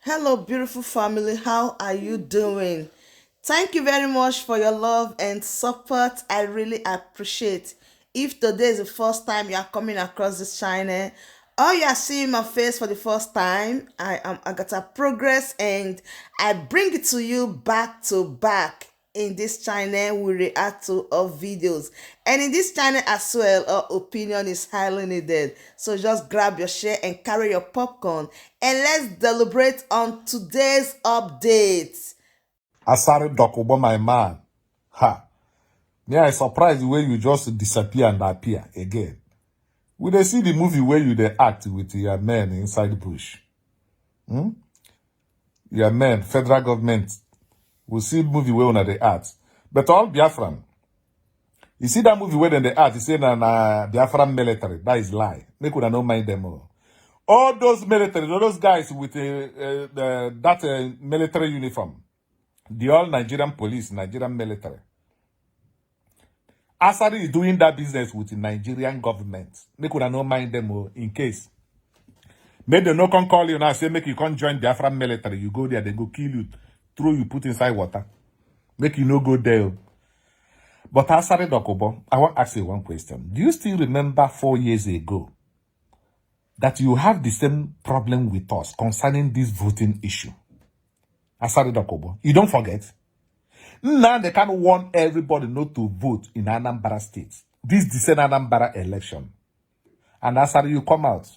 Hello, beautiful family. How are you doing? Thank you very much for your love and support. I really appreciate. If today is the first time you are coming across this channel, or you are seeing my face for the first time, I am Agatha Progress and I bring it to you back to back. In this channel, we react to our videos, and in this channel as well, our opinion is highly needed. So just grab your share and carry your popcorn, and let's deliberate on today's update. Asari Dokubo, my man. Ha. Me, I surprised the way you just disappear and appear again. We dey see the movie where you dey act with your men inside the bush. Your men, federal government. We see movie where una dey act. But all Biafran, you see that movie where they act, you say na Biafran military. That is lie. Make una no mind them all. All those military, those guys with that military uniform, the all Nigerian police, Nigerian military. Asari is doing that business with the Nigerian government. Make una no mind them in case. Make them no come call you now, say make you come join the Afran military. You go there, they go kill you, throw you, put inside water. Make you no go there. But Asari Dokubo, I want to ask you one question. Do you still remember 4 years ago that you have the same problem with us concerning this voting issue? Asari Dokubo, you don't forget. Now they can't want everybody not to vote in Anambra State. This December Anambra election. And as you come out,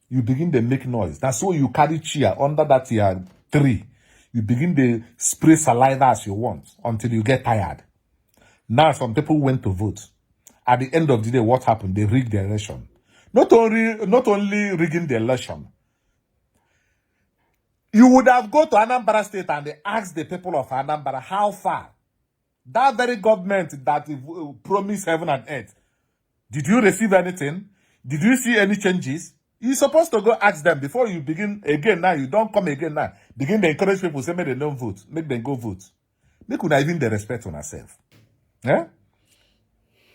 you begin to make noise. That's why you carry chair under that year tree. You begin to spray saliva as you want until you get tired. Now some people went to vote. At the end of the day, what happened? They rigged the election. Not only rigging the election, you would have gone to Anambra State and they asked the people of Anambra how far. That very government that promised heaven and earth. Did you receive anything? Did you see any changes? You're supposed to go ask them before you begin again now. You don't come again now. Begin to encourage people, say make them don't vote. Make them go vote. Make una even the respect on herself. Eh?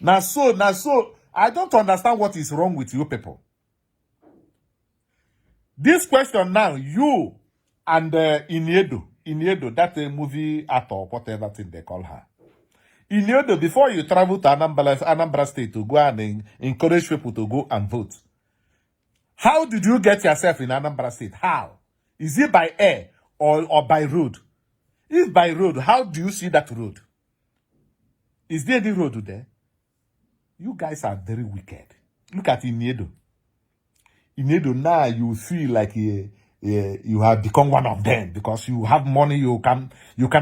Now so, I don't understand what is wrong with you people. This question now, you and Iniedo, that movie actor, whatever thing they call her. Iniedo, before you travel to Anambra State to go and encourage people to go and vote, how did you get yourself in Anambra State? How? Is it by air or by road? If by road, how do you see that road? Is there any road there? You guys are very wicked. Look at Iniedo. Iniedo, now you feel like you have become one of them because you have money, you can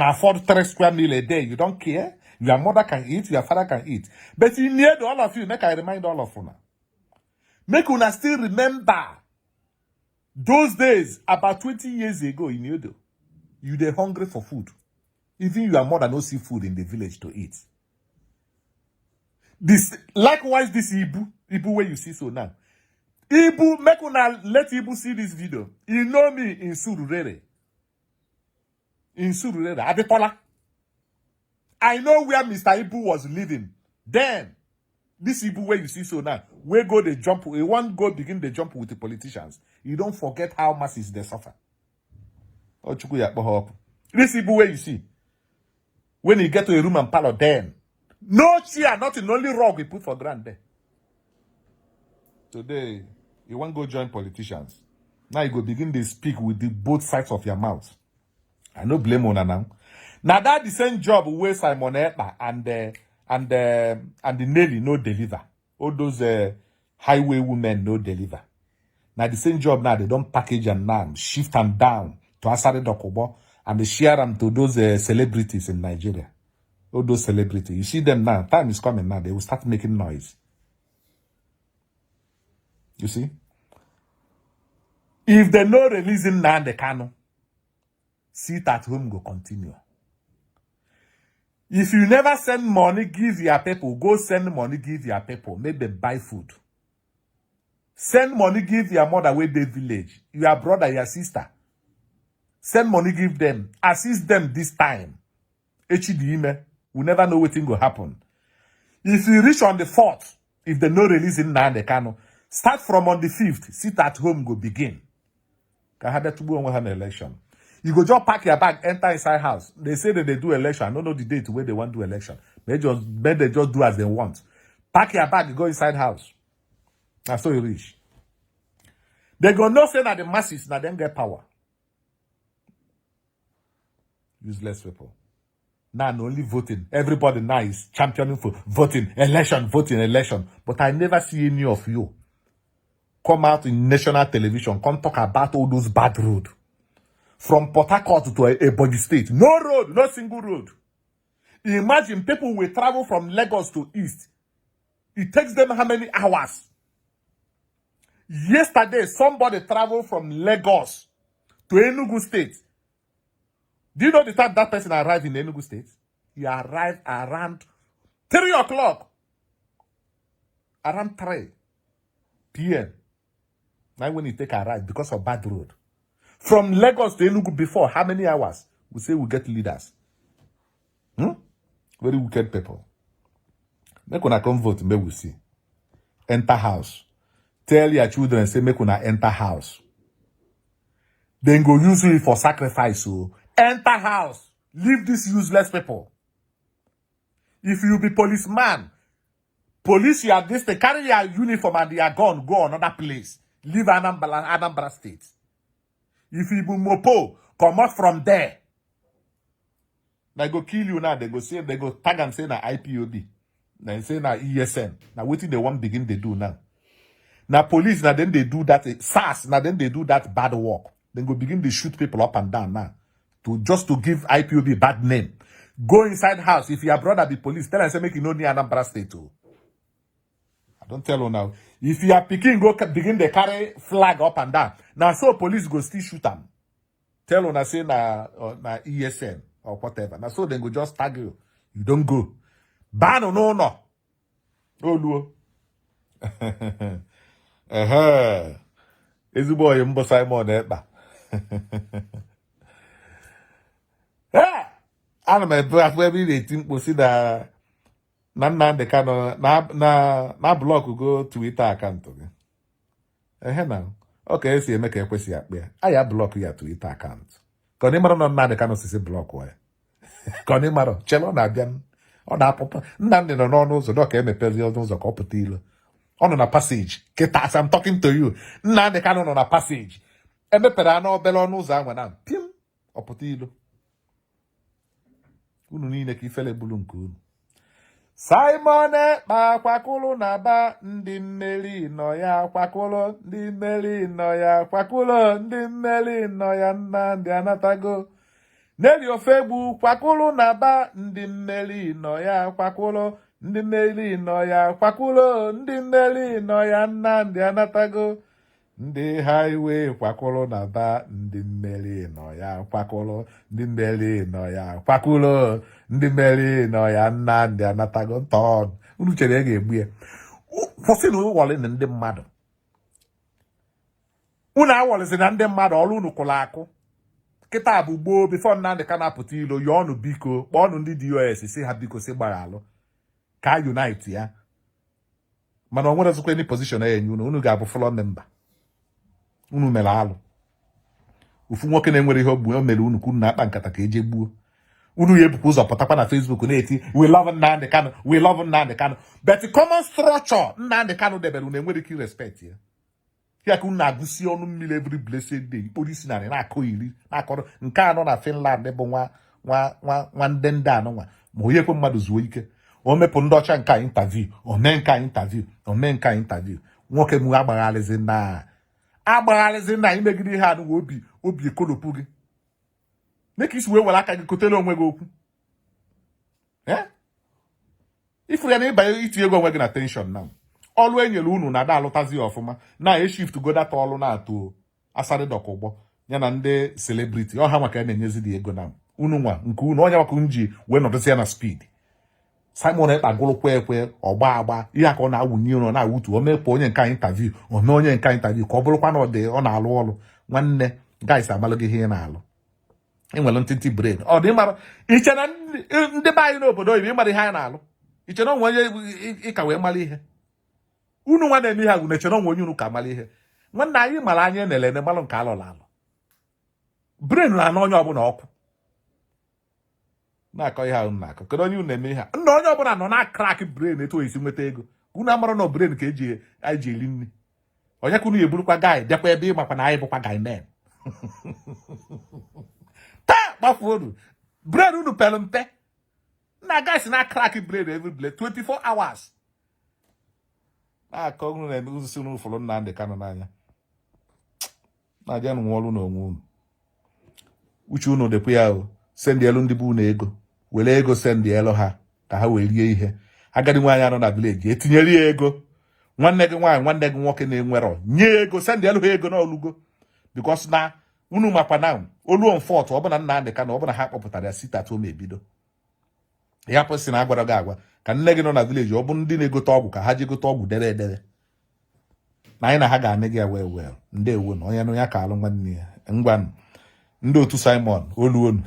afford 3 square meal a day. You don't care. Your mother can eat, your father can eat. But Iniedo, all of you, make I remind all of you. Make una still remember those days, about 20 years ago in Yodo, you were hungry for food. Even your mother no see food in the village to eat. Likewise, this Ibu where you see so now. Ibu, make una let Ibu see this video. You know me in Sururere. In Sururere, Adepola. I know where Mr. Ibu was living. Then, this Ibu where you see so now, where go they jump, we want go begin the jump with the politicians. You don't forget how much is they suffer. This Ibu where you see, when you get to a room and parlor, then, no chair, nothing, only rug we put for ground there. Today, you want to go join politicians. Now you go begin to speak with the both sides of your mouth. I no blame on now. Now that the same job where Simon Ekpa and the Nelly no deliver. All those highway women no deliver. Now the same job now they don't package and now shift them down to Asari Dokubo and they share them to those celebrities in Nigeria. All those celebrities. You see them now. Time is coming now. They will start making noise. You see? If they no releasing now the Kanu, sit at home go continue. If you never send money, give your people, go send money, give your people. Make them buy food. Send money, give your mother where they village. Your brother, your sister. Send money, give them. Assist them this time. HDM, we never know what thing will happen. If you reach on the 4th, if they no releasing now the Kano, start from on the 5th, sit at home, go begin. election. You go just pack your bag, enter inside house. They say that they do election. I don't know the date where they want to do election. They just do as they want. Pack your bag, go inside house. That's so you reach. They go no say that the masses now them get power. Useless people. Now only voting. Everybody now is championing for voting, election. But I never see any of you come out in national television, come talk about all those bad roads. From Port Harcourt to Ebonyi State. No road, no single road. Imagine people will travel from Lagos to East. It takes them how many hours? Yesterday, somebody traveled from Lagos to Enugu State. Do you know the time that person arrived in Enugu State? He arrived around 3 o'clock. Around 3 p.m. Now when he take a ride because of bad road. From Lagos to Enugu before, how many hours? We say we get leaders. Very wicked people. Make una come vote, may we see. Enter house. Tell your children, say, make una enter house. Then go use it for sacrifice. So enter house. Leave these useless people. If you be policeman, police you are this, they carry your uniform and your gun, go another place. Leave Anambra State. If you be mopo, come out from there. They go kill you now. They go say, they go tag and say na IPOB. They say na ESN. Now what they want begin they do now. Now police now then they do that SARS. Now then they do that bad work. Then go begin to shoot people up and down now. Just to give IPOB bad name. Go inside house. If your brother be police, tell him say make you know near Anambra State too. I don't tell you now. If you are picking, go begin to carry flag up and down. Now so police go still shoot them. Tell you na say na ESN or whatever. Now so they go just tag you. You don't go. Ban or no. Oh luo. Ezigbo oyi mbo Simon Ekpa. Ana m ebe afọ ebe ị na-eti mkpu si na Nnamdi Kanu na blọk go Twitter akaụntụ gị. Na ọ ka esi eme ka ekwesị akpa ya. A ya blọk ya Twitter akaụntụ. Ka ọ mara na Nnamdi Kanu sisi blọk ya. Ka ọ mara chelo ọ na-abịa ọ na-apụta. Nnamdi nọ n'ọnụ ụzọ dọka emepezi ọnụ ụzọ ka ọ pụta ilo. Ọ nọ na passage. Kịta as I'm talking to you. Nnamdi Kanu nọ na passage. Emepere anụ obere ọnụ ụzọ ahụ na pim ọ pụta ilo. Unu niile ka ifele bulu nke unu. Simon Ekpa kwakulu na ba ndị mmeri nọ ya kwakulu ndị mmeri nọ ya kwakulu ndị mmeri nọ ya Nnamdi anatago. Neli Ofegbu kwakulu na ba ndị mmeri nọ ya kwakulu ndị mmeri nọ ya kwakulu ndị mmeri nọ ya Nnamdi anatago. Ndị highway kwakulu na ba ndị mmeri nọ ya kwakulu ndị mmeri nọ ya kwakulu ndị mmeri nọ ya Nnamdi anatago ntọn. Unu chere ga-egbu ya. Kwụsị na ụwọlị na ndị mmadụ. Unu awọlịsị na ndị mmadụ ọrụ unu kwụrụ akụ. Kịta bụ gboo bifo Nnamdi Kanu apụta ilo ya ọnụ biko kpọọnụ ndị DOS si ha biko si gbara alụ ka unite ya. Mana ọ nwere zikwa any position ya enye unu ga-abụ floor member. Unu mere alụ. Ofu nwoke na-enwere ihe ogbu o mere unu kwuru na-akpa nkata ka eje gbuo. Unu ya ebukwa ụzọ pụtakwa na Facebook na-eti we love Nnamdi Kanu, we love Nnamdi Kanu. But the common structure Nnamdi Kanu debere unu enwere ike respect ya. Ya ka unu na-agụsi ọnụ mmiri every blessed day. Ikporo isi narị na-akọ iri na-akọrọ nke anọ na Finland bụ nwa ndị anọ nwa. Ma onye kwe mmadụ zuo ike. O mepụ ndị ọcha nke interview, o mee nke interview, o mee nke interview. Nwoke m agbagharịzi na imegide ihe anụ obi ekolopụ gị. Make isi wee were aka gị kotele onwe gị okwu. Ifuru ya na ịbanye itinye ego onwe gị na tension na ọlụ enyere unu na-ada alụtazi ọfụma na-eshift go data ọlụ na-atụ asarị dọka ụgbọ ya na ndị celebrity ọha maka ya na-enyezi dị ego na unu nwa nke unu onye maka nji wee nọdụzi ya na speed. Simon Ekpa gụrụkwa ekwe ọgba ihe aka ọ na-awụnye ụlọ na-awụtu o mepụ onye nka interview o mee onye nka interview ka ọ bụrụkwa na ọ na-alụ ọrụ nwanne guys amalụ gị ihe ị na-alụ. Enwere ntịntị brain ọ dị mara iche na ndị be anyị n'obodo oyibo ịmara ihe anyị na-alụ iche na onwe onye ịka wee mara ihe unu nwa na-eme ihe agwụ na eche na onwe onye unu ka mara ihe nwanne anyị mara anyị na-elene malụ nke alụrụ alụ brain na onye ọbụla ọkụ na-akọ ihe ahụ na-akọ kedu onye unu eme ihe ndị onye ọbụla nọ na crack brain etu esi nweta ego unu amara na brain ka anyị ji eri nri onye ka unu ya eburukwa guy bịakwa ebe ị makwa na anyị bụkwa guy men taa gbafuo unu brain unu pere mpe na guys na crack brain every day 24 hours na-akọ unu na uzusi unu fọrọ Nnamdi Kanu n'anya na-aja nwụọrụ n'onwe unu uche unu dịkwa ya o send elu ndị bụ unu ego were ego send elu ha ka ha wee rie ihe agadi nwaanyị anọ na village etinyere ya ego nwanne gị nwaanyị nwanne gị nwoke na-enwerọ nye ego send elu ha ego n'olugo because na unu makwa na oluo mfọt ọbụna Nnamdi Kanu ọbụna ha kpọpụtara ya sit at home ebido ya pụsị na agwara gị agwa ka nne gị nọ na village ọ bụ ndị na-egote ọgwụ ka ha ji gote ọgwụ dere edere na anyị na ha ga-ane gị ya wee ndewo na onye nụ ya ka alụ nwanne ya ngwanụ ndị otu Simon oluonu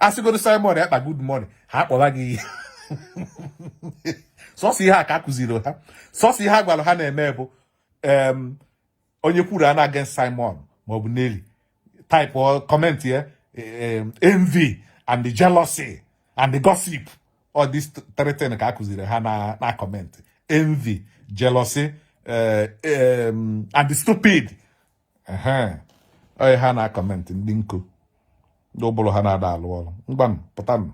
asịgodo Simon yakpa good morning ha kpọba gị ihe sọsọ ihe a ka akụziri ha sọsọ ihe a gwara ha na-eme bụ onye kwuru a na-against Simon maọbụ Nelly type comment ya envy and the jealousy and the gossip all these threaten ka akụziri ha na comment envy jealousy and the stupid onye ha na comment ndị nko ndị ụbụrụ ha na-ada alụ ọrụ ngwanụ pụtanụ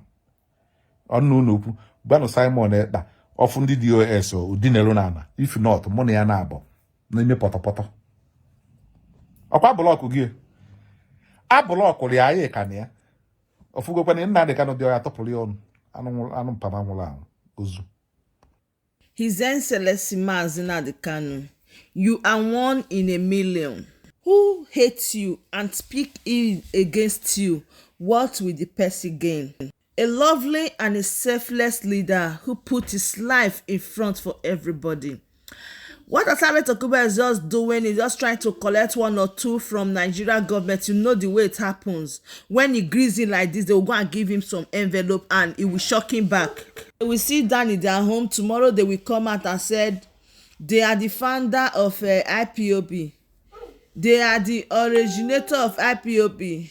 ọnụ unu okwu gbanụ Simon ekpa ọfụ ndị DOS udinelu na ana if not mụ na ya na-abụ n'ime pọtọpọtọ ọkwa blọkụ gị abụlọkụrụ ya anyị ka na ya ọfụgokwana Nnamdi Kanu dị ya tọpụrụ ya ọnụ anụ mpama nwụrụ anwụ ozu. His Excellency Mazi Nnamdi Kanu, you are one in a million. Who hates you and speak ill against you? What will the person gain? A lovely and a selfless leader who put his life in front for everybody. What Atabe Takuba is just doing is just trying to collect 1 or 2 from Nigeria government. You know the way it happens. When he greets in like this, they will go and give him some envelope and it will shock him back. They will sit down in their home. Tomorrow they will come out and said they are the founder of IPOB. They are the originator of IPOB.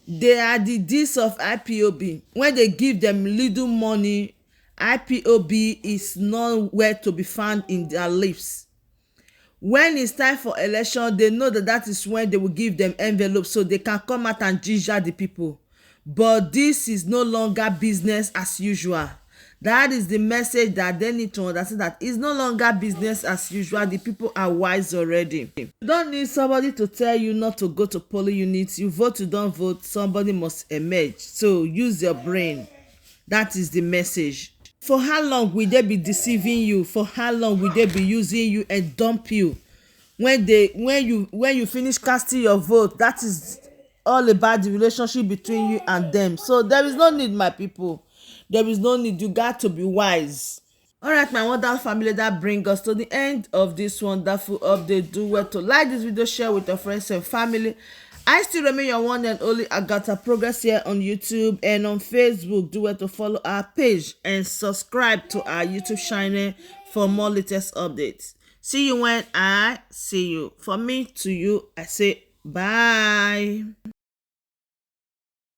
They are the this of IPOB. When they give them little money, IPOB is nowhere to be found in their lips. When it's time for election, they know that is when they will give them envelopes so they can come out and ginger the people. But this is no longer business as usual. That is the message that they need to understand, that it's no longer business as usual. The people are wise already. You don't need somebody to tell you not to go to polling units. You vote, you don't vote, somebody must emerge. So use your brain. That is the message. For how long will they be deceiving you? For how long will they be using you and dump you? When you finish casting your vote, that is all about the relationship between you and them. So there is no need, my people. There is no need. You got to be wise. All right, my wonderful family, that brings us to the end of this wonderful update. Do well to like this video, share with your friends and family. I still remain your one and only Agatha Progress here on YouTube and on Facebook. Do well to follow our page and subscribe to our YouTube channel for more latest updates. See you when I see you. From me to you, I say bye.